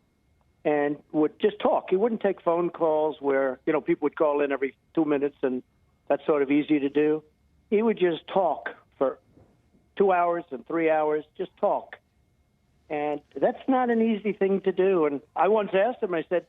and would just talk. He wouldn't take phone calls where, you know, people would call in every 2 minutes, and that's sort of easy to do. He would just talk for 2 hours and 3 hours, just talk. And that's not an easy thing to do. And I once asked him, I said,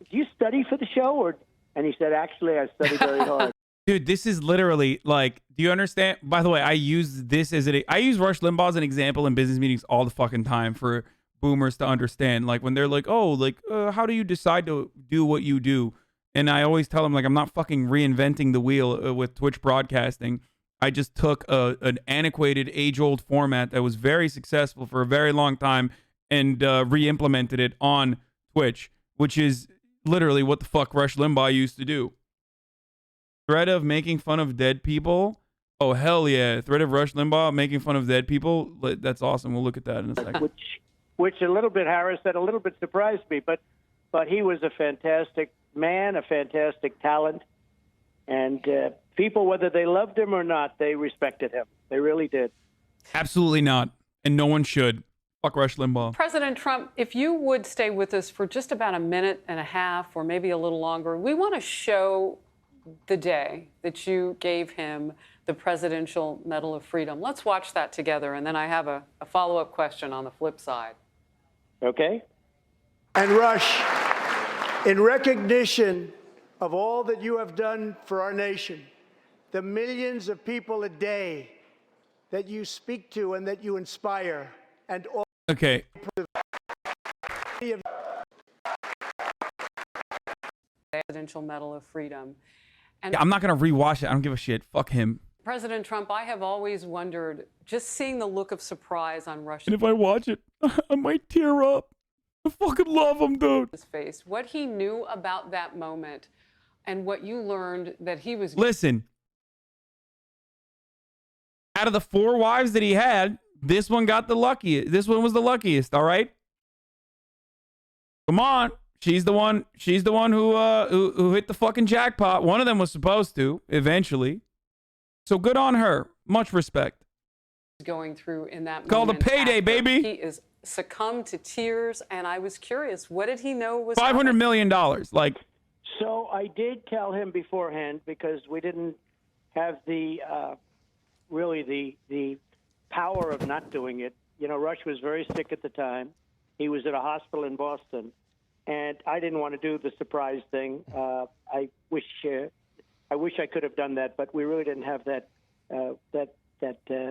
do you study for the show? And he said, actually, I study very hard. Dude, this is literally like, do you understand? By the way, I use I use Rush Limbaugh as an example in business meetings all the fucking time for boomers to understand. Like when they're like, oh, like, how do you decide to do what you do? And I always tell them, like, I'm not fucking reinventing the wheel with Twitch broadcasting. I just took an antiquated, age-old format that was very successful for a very long time and re-implemented it on Twitch, which is literally what the fuck Rush Limbaugh used to do. Threat of making fun of dead people? Oh, hell yeah. Threat of Rush Limbaugh making fun of dead people? That's awesome. We'll look at that in a second. Which a little bit, Harris said, a little bit surprised me. But he was a fantastic man, a fantastic talent. And people, whether they loved him or not, they respected him. They really did. Absolutely not. And no one should. Fuck Rush Limbaugh. President Trump, if you would stay with us for just about a minute and a half or maybe a little longer, we want to show the day that you gave him the Presidential Medal of Freedom. Let's watch that together, and then I have a follow-up question on the flip side. Okay. And Rush, in recognition of all that you have done for our nation, the millions of people a day that you speak to and that you inspire, and all okay. Presidential Medal of Freedom. And Yeah, I'm not going to rewatch it. I don't give a shit. Fuck him. President Trump, I have always wondered, just seeing the look of surprise on Rush's And if I watch it, I might tear up. I fucking love him, dude. face, what he knew about that moment and what you learned that he was... Listen. Out of the 4 wives that he had, this one got the luckiest. This one was the luckiest, all right? Come on. She's the one who hit the fucking jackpot. One of them was supposed to, eventually. So good on her. Much respect. Going through in that Called a moment payday, after baby. He is succumbed to tears, and I was curious, what did he know was $500 million. Like, So I did tell him beforehand, because we didn't have the really the power of not doing it. You know, Rush was very sick at the time. He was at a hospital in Boston, and I didn't want to do the surprise thing. I wish I could have done that, but we really didn't have that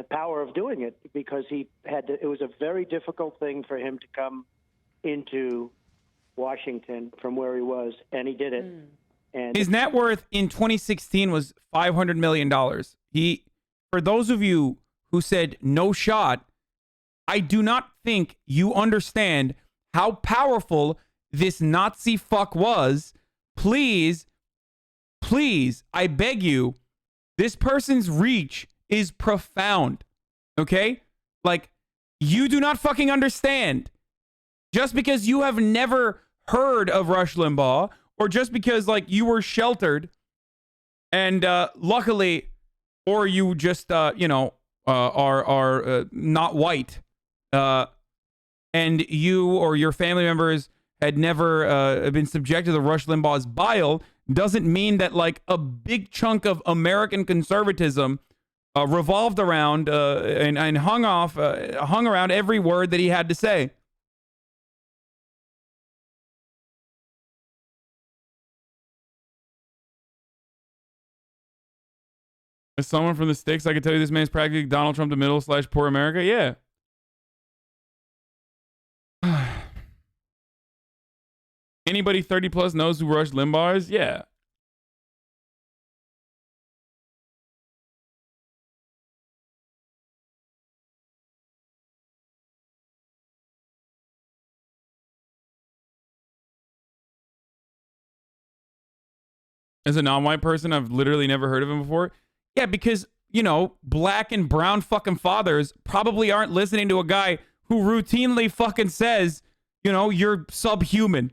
power of doing it, because he had to, it was a very difficult thing for him to come into Washington from where he was, and he did it. And his net worth in 2016 was $500 million. For those of you who said no shot, I do not think you understand how powerful this Nazi fuck was. Please, I beg you, this person's reach is profound. Okay? Like, you do not fucking understand. Just because you have never heard of Rush Limbaugh or just because like you were sheltered and luckily, or you just are not white, and you or your family members had never been subjected to Rush Limbaugh's bile, doesn't mean that like a big chunk of American conservatism revolved around and hung around every word that he had to say. As someone from the sticks, I can tell you this man's practically Donald Trump to middle/poor America. Yeah. Anybody 30 plus knows who Rush Limbaugh is? Yeah. As a non-white person, I've literally never heard of him before. Yeah, because, black and brown fucking fathers probably aren't listening to a guy who routinely fucking says, you're subhuman.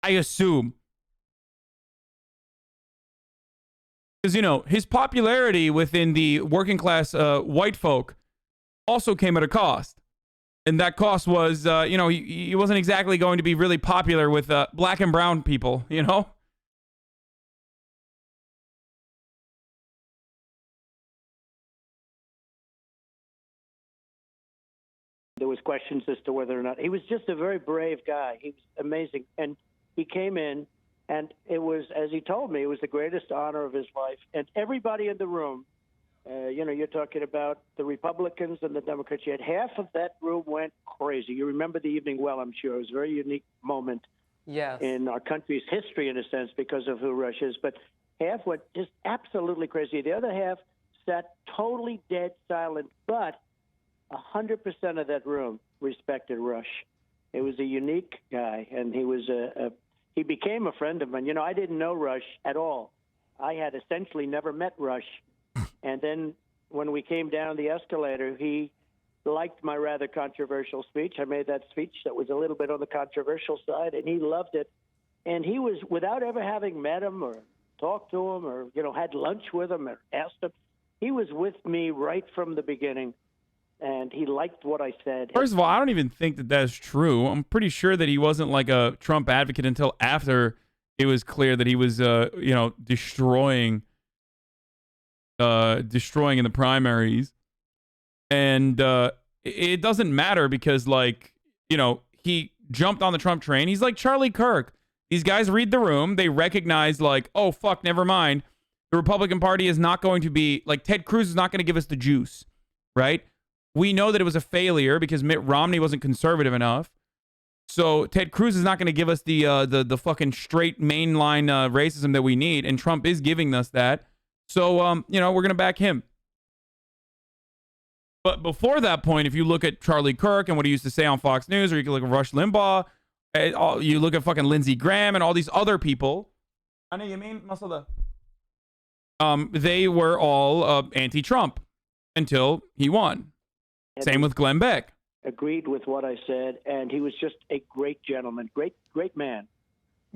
I assume. Because, his popularity within the working class white folk also came at a cost. And that cost was, he wasn't exactly going to be really popular with black and brown people, There was questions as to whether or not he was just a very brave guy. He was amazing, and he came in, and it was, as he told me, it was the greatest honor of his life. And everybody in the room, you're talking about the Republicans and the Democrats. You had half of that room went crazy. You remember the evening well, I'm sure. It was a very unique moment in our country's history, in a sense, because of who Rush is. But half went just absolutely crazy. The other half sat totally dead silent, but 100% of that room respected Rush. It was a unique guy, and he was he became a friend of mine. I didn't know Rush at all. I had essentially never met Rush. And then when we came down the escalator, he liked my rather controversial speech. I made that speech that was a little bit on the controversial side, and he loved it. And he was, without ever having met him or talked to him or, had lunch with him or asked him, he was with me right from the beginning. And he liked what I said. First of all, I don't even think that that's true. I'm pretty sure that he wasn't like a Trump advocate until after it was clear that he was, destroying in the primaries. And it doesn't matter because, he jumped on the Trump train. He's like Charlie Kirk. These guys read the room. They recognize, oh, fuck, never mind. The Republican Party is not going to be, Ted Cruz is not going to give us the juice, right? We know that it was a failure because Mitt Romney wasn't conservative enough. So Ted Cruz is not going to give us the fucking straight mainline racism that we need, and Trump is giving us that. So we're going to back him. But before that point, if you look at Charlie Kirk and what he used to say on Fox News, or you can look at Rush Limbaugh, you look at fucking Lindsey Graham and all these other people. I know you mean Masada. They were all anti-Trump until he won. Same with Glenn Beck. Agreed with what I said, and he was just a great gentleman, great man.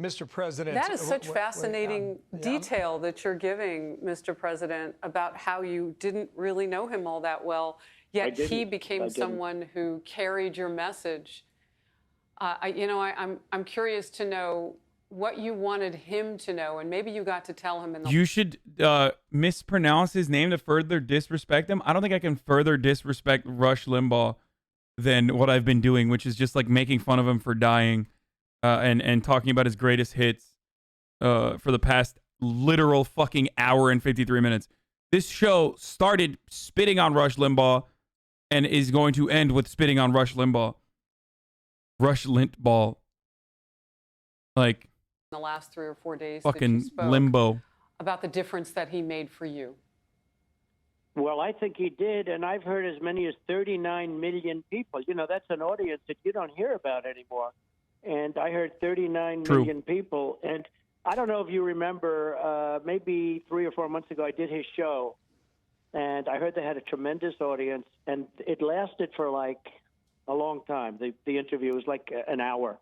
Mr. President. That is such fascinating detail that you're giving, Mr. President, about how you didn't really know him all that well, yet he became someone who carried your message. I'm curious to know what you wanted him to know, and maybe you got to tell him in the... You should mispronounce his name to further disrespect him. I don't think I can further disrespect Rush Limbaugh than what I've been doing, which is just making fun of him for dying and talking about his greatest hits for the past literal fucking hour and 53 minutes. This show started spitting on Rush Limbaugh and is going to end with spitting on Rush Limbaugh. Rush Lintball. The last 3 or 4 days fucking that you spoke limbo about the difference that he made for you. Well, I think he did, and I've heard as many as 39 million people. That's an audience that you don't hear about anymore. And I heard 39 million people. And I don't know if you remember, maybe 3 or 4 months ago, I did his show, and I heard they had a tremendous audience, and it lasted for a long time. The interview was an hour.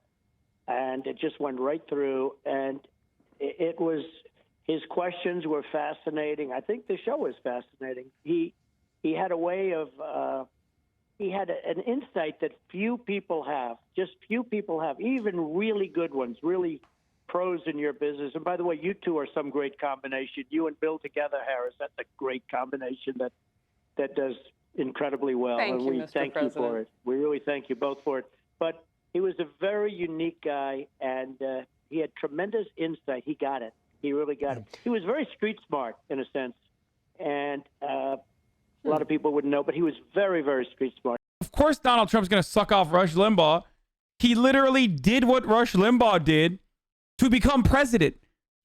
and it just went right through. And it was, his questions were fascinating. I think the show was fascinating. He had a way of, he had an insight that few people have, just few people have, even really good ones, really pros in your business. And by the way, you two are some great combination. You and Bill together, Harris, that's a great combination that does incredibly well. Thank and you, we Mr. thank you for President. it. We really thank you both for it. But he was a very unique guy, and he had tremendous insight. He got it. He really got it. He was very street smart in a sense, and a lot of people wouldn't know, but he was very, very street smart. Of course Donald Trump's going to suck off Rush Limbaugh. He literally did what Rush Limbaugh did to become president.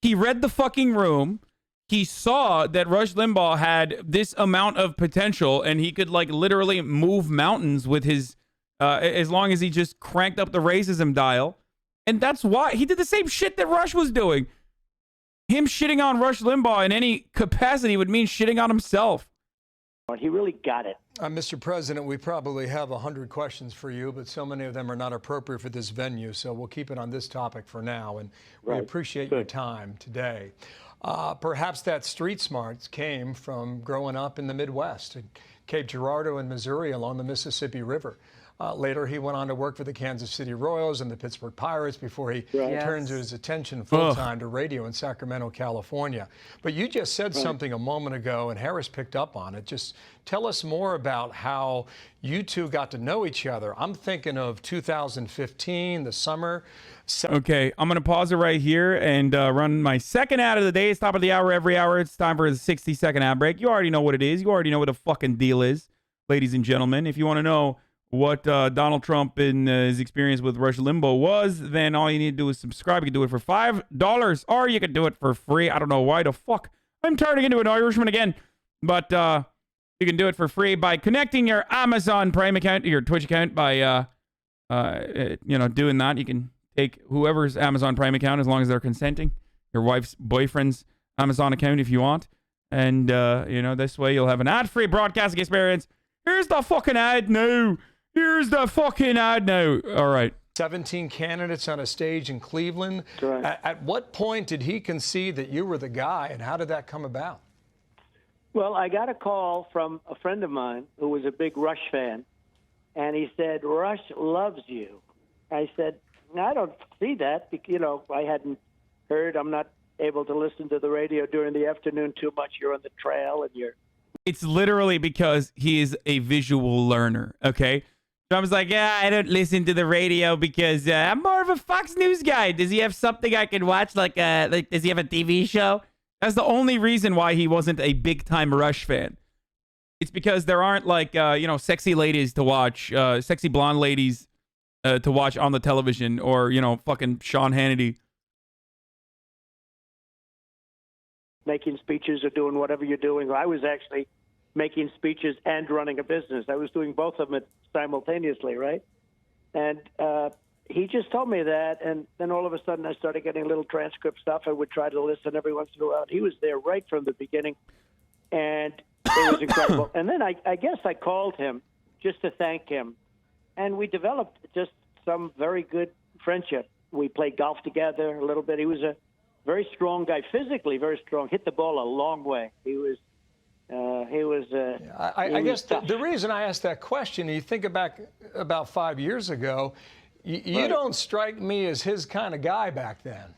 He read the fucking room. He saw that Rush Limbaugh had this amount of potential, and he could like literally move mountains with his, as long as he just cranked up the racism dial. And that's why he did the same shit that Rush was doing. Him shitting on Rush Limbaugh in any capacity would mean shitting on himself. He really got it. Mr. President, we probably have 100 questions for you, but so many of them are not appropriate for this venue, so we'll keep it on this topic for now, and we appreciate your time today. Perhaps that street smarts came from growing up in the Midwest, in Cape Girardeau in Missouri along the Mississippi River. Later, he went on to work for the Kansas City Royals and the Pittsburgh Pirates before he turned his attention full-time to radio in Sacramento, California. But you just said something a moment ago, and Harris picked up on it. Just tell us more about how you two got to know each other. I'm thinking of 2015, the summer. Okay, I'm going to pause it right here and run my second ad of the day. It's top of the hour every hour. It's time for the 60-second ad break. You already know what it is. You already know what the fucking deal is, ladies and gentlemen. If you want to know what Donald Trump and his experience with Rush Limbaugh was, then all you need to do is subscribe. You can do it for $5, or you can do it for free. I don't know why the fuck I'm turning into an Irishman again, but you can do it for free by connecting your Amazon Prime account to your Twitch account by doing that. You can take whoever's Amazon Prime account as long as they're consenting, your wife's boyfriend's Amazon account if you want, and this way you'll have an ad-free broadcasting experience. Here's the fucking ad now. Here's the fucking ad now. All right. 17 candidates on a stage in Cleveland. At what point did he concede that you were the guy, and how did that come about? Well, I got a call from a friend of mine who was a big Rush fan, and he said, Rush loves you. I said, I don't see that. I hadn't heard. I'm not able to listen to the radio during the afternoon too much. You're on the trail, and you're... It's literally because he is a visual learner, okay? Trump's like, yeah, I don't listen to the radio because I'm more of a Fox News guy. Does he have something I can watch? Like, does he have a TV show? That's the only reason why he wasn't a big-time Rush fan. It's because there aren't, sexy ladies to watch, sexy blonde ladies to watch on the television, or, fucking Sean Hannity. Making speeches or doing whatever you're doing. I was actually making speeches and running a business. I was doing both of them simultaneously, right? And he just told me that, and then all of a sudden I started getting little transcript stuff. I would try to listen every once in a while. He was there right from the beginning, and it was incredible. And then I guess I called him just to thank him, and we developed just some very good friendship. We played golf together a little bit. He was a very strong guy, physically very strong, hit the ball a long way. I guess the reason I asked that question, you think back about 5 years ago, you don't strike me as his kind of guy back then.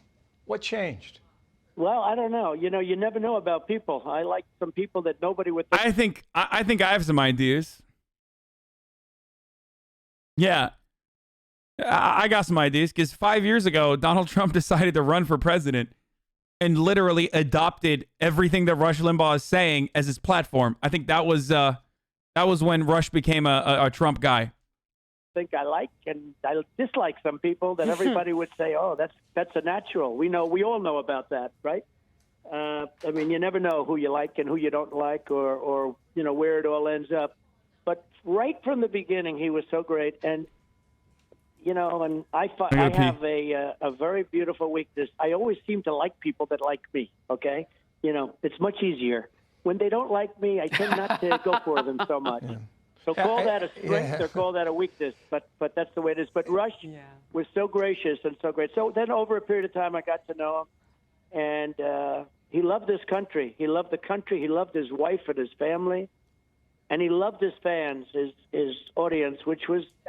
What changed? Well, I don't know. You never know about people. I like some people that nobody would think. I think I have some ideas. Yeah. I got some ideas because 5 years ago, Donald Trump decided to run for president and literally adopted everything that Rush Limbaugh is saying as his platform. I think that was when Rush became a Trump guy. I think I like and I dislike some people that everybody would say, oh, that's a natural. We all know about that, right? You never know who you like and who you don't like, or where it all ends up. But right from the beginning, he was so great. And and I have a very beautiful weakness. I always seem to like people that like me, okay? It's much easier. When they don't like me, I tend not to go for them so much. So call that a strength or call that a weakness, but that's the way it is. But Rush was so gracious and so great. So then over a period of time, I got to know him, and he loved this country. He loved the country. He loved his wife and his family, and he loved his fans, his audience, which was